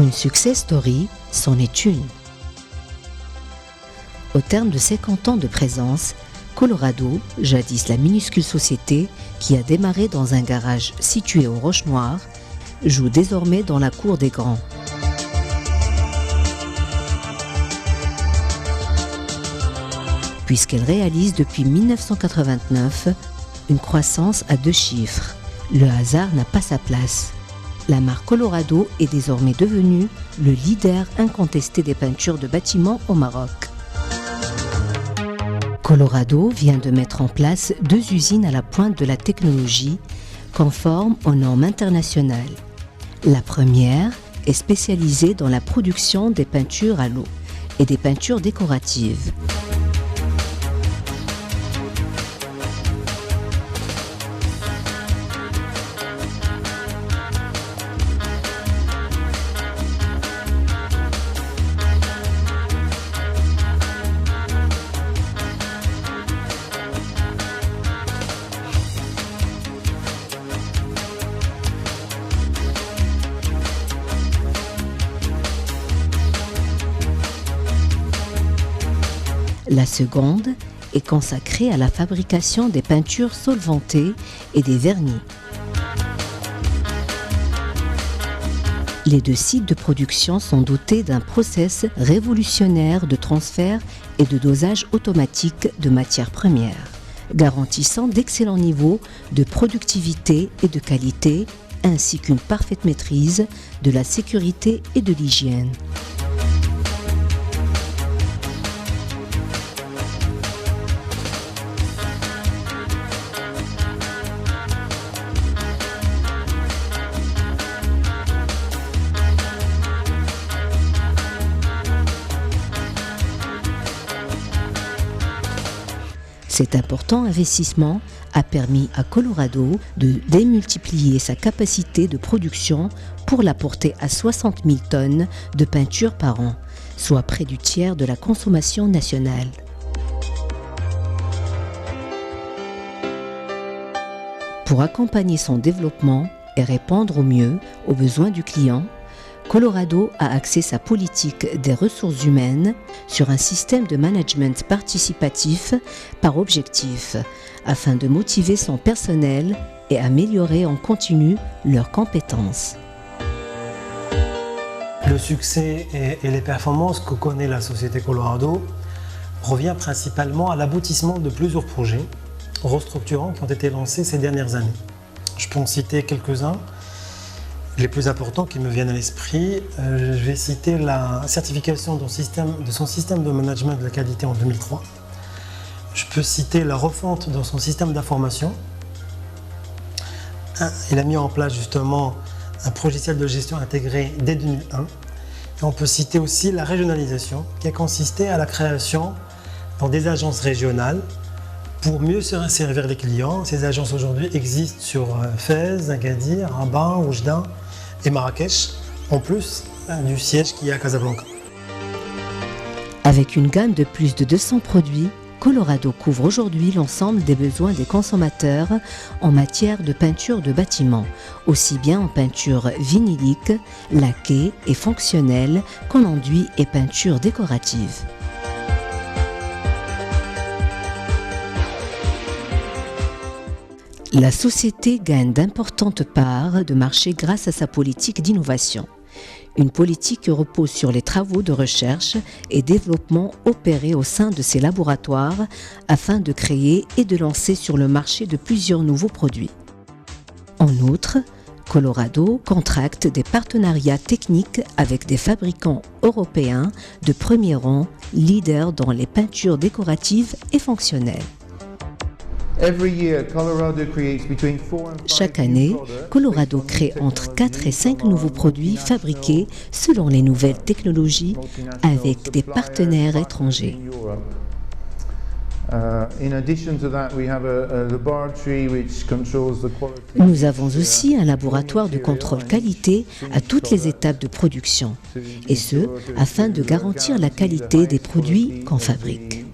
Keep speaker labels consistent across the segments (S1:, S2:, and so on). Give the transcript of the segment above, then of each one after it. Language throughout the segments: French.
S1: Pour une success story, c'en est une. Au terme de 50 ans de présence, Colorado, jadis la minuscule société qui a démarré dans un garage situé aux Roches Noires, joue désormais dans la cour des grands. Puisqu'elle réalise depuis 1989 une croissance à 2 chiffres. Le hasard n'a pas sa place. La marque Colorado est désormais devenue le leader incontesté des peintures de bâtiments au Maroc. Colorado vient de mettre en place 2 usines à la pointe de la technologie, conformes aux normes internationales. La première est spécialisée dans la production des peintures à l'eau et des peintures décoratives. La seconde est consacrée à la fabrication des peintures solvantées et des vernis. Les 2 sites de production sont dotés d'un process révolutionnaire de transfert et de dosage automatique de matières premières, garantissant d'excellents niveaux de productivité et de qualité, ainsi qu'une parfaite maîtrise de la sécurité et de l'hygiène. Cet important investissement a permis à Colorado de démultiplier sa capacité de production pour la porter à 60 000 tonnes de peinture par an, soit près du tiers de la consommation nationale. Pour accompagner son développement et répondre au mieux aux besoins du client, Colorado a axé sa politique des ressources humaines sur un système de management participatif par objectif, afin de motiver son personnel et améliorer en continu leurs compétences.
S2: Le succès et les performances que connaît la société Colorado revient principalement à l'aboutissement de plusieurs projets restructurants qui ont été lancés ces dernières années. Je peux en citer quelques-uns. Les plus importants qui me viennent à l'esprit, je vais citer la certification de son système de management de la qualité en 2003. Je peux citer la refonte de son système d'information. Il a mis en place justement un logiciel de gestion intégré dès 2001. Et on peut citer aussi la régionalisation qui a consisté à la création dans des agences régionales pour mieux servir les clients. Ces agences aujourd'hui existent sur Fès, Agadir, Rabat, Oujda et Marrakech, en plus du siège qui est à Casablanca.
S1: Avec une gamme de plus de 200 produits, Colorado couvre aujourd'hui l'ensemble des besoins des consommateurs en matière de peinture de bâtiments, aussi bien en peinture vinylique, laquée et fonctionnelle qu'en enduit et peinture décorative. La société gagne d'importantes parts de marché grâce à sa politique d'innovation. Une politique qui repose sur les travaux de recherche et développement opérés au sein de ses laboratoires afin de créer et de lancer sur le marché de plusieurs nouveaux produits. En outre, Colorado contracte des partenariats techniques avec des fabricants européens de premier rang, leaders dans les peintures décoratives et fonctionnelles. Chaque année, Colorado crée entre 4 et 5 nouveaux produits fabriqués selon les nouvelles technologies avec des partenaires étrangers. Nous avons aussi un laboratoire de contrôle qualité à toutes les étapes de production, et ce, afin de garantir la qualité des produits qu'on fabrique.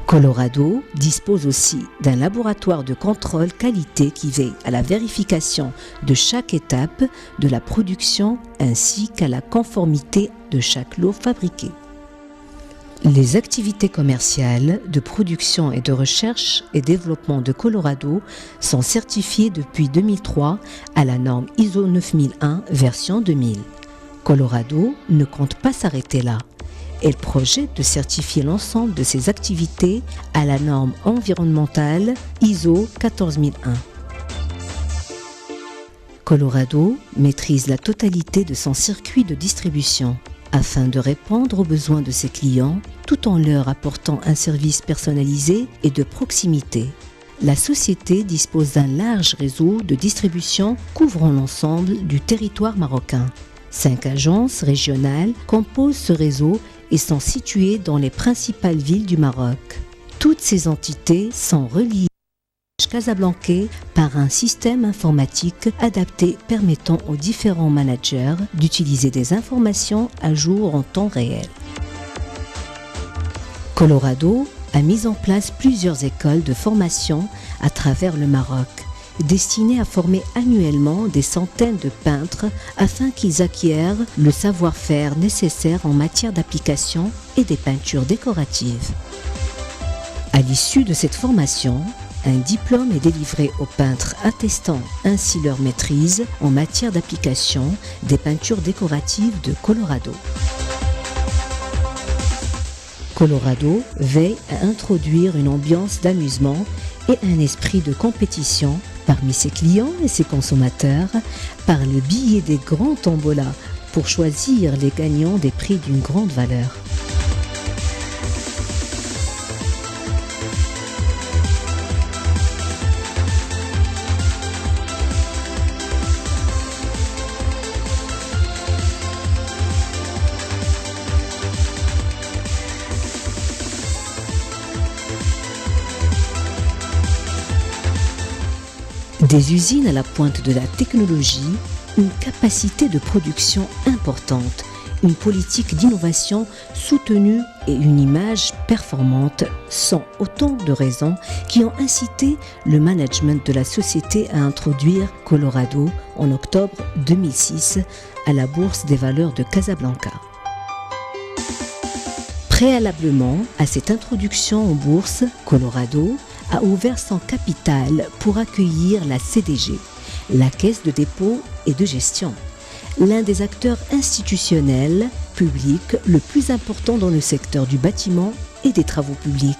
S1: Colorado dispose aussi d'un laboratoire de contrôle qualité qui veille à la vérification de chaque étape de la production ainsi qu'à la conformité de chaque lot fabriqué. Les activités commerciales de production et de recherche et développement de Colorado sont certifiées depuis 2003 à la norme ISO 9001 version 2000. Colorado ne compte pas s'arrêter là. Elle projette de certifier l'ensemble de ses activités à la norme environnementale ISO 14001. Colorado maîtrise la totalité de son circuit de distribution afin de répondre aux besoins de ses clients tout en leur apportant un service personnalisé et de proximité. La société dispose d'un large réseau de distribution couvrant l'ensemble du territoire marocain. 5 agences régionales composent ce réseau et sont situées dans les principales villes du Maroc. Toutes ces entités sont reliées casablancais par un système informatique adapté permettant aux différents managers d'utiliser des informations à jour en temps réel. Colorado a mis en place plusieurs écoles de formation à travers le Maroc, destinées à former annuellement des centaines de peintres afin qu'ils acquièrent le savoir-faire nécessaire en matière d'application et des peintures décoratives. À l'issue de cette formation, un diplôme est délivré aux peintres attestant ainsi leur maîtrise en matière d'application des peintures décoratives de Colorado. Colorado veille à introduire une ambiance d'amusement et un esprit de compétition parmi ses clients et ses consommateurs par le biais des grands tombolas pour choisir les gagnants des prix d'une grande valeur. Des usines à la pointe de la technologie, une capacité de production importante, une politique d'innovation soutenue et une image performante sont autant de raisons qui ont incité le management de la société à introduire Colorado en octobre 2006 à la Bourse des valeurs de Casablanca. Préalablement à cette introduction en bourse, Colorado a ouvert son capital pour accueillir la CDG, la Caisse de dépôt et de gestion, l'un des acteurs institutionnels publics le plus important dans le secteur du bâtiment et des travaux publics.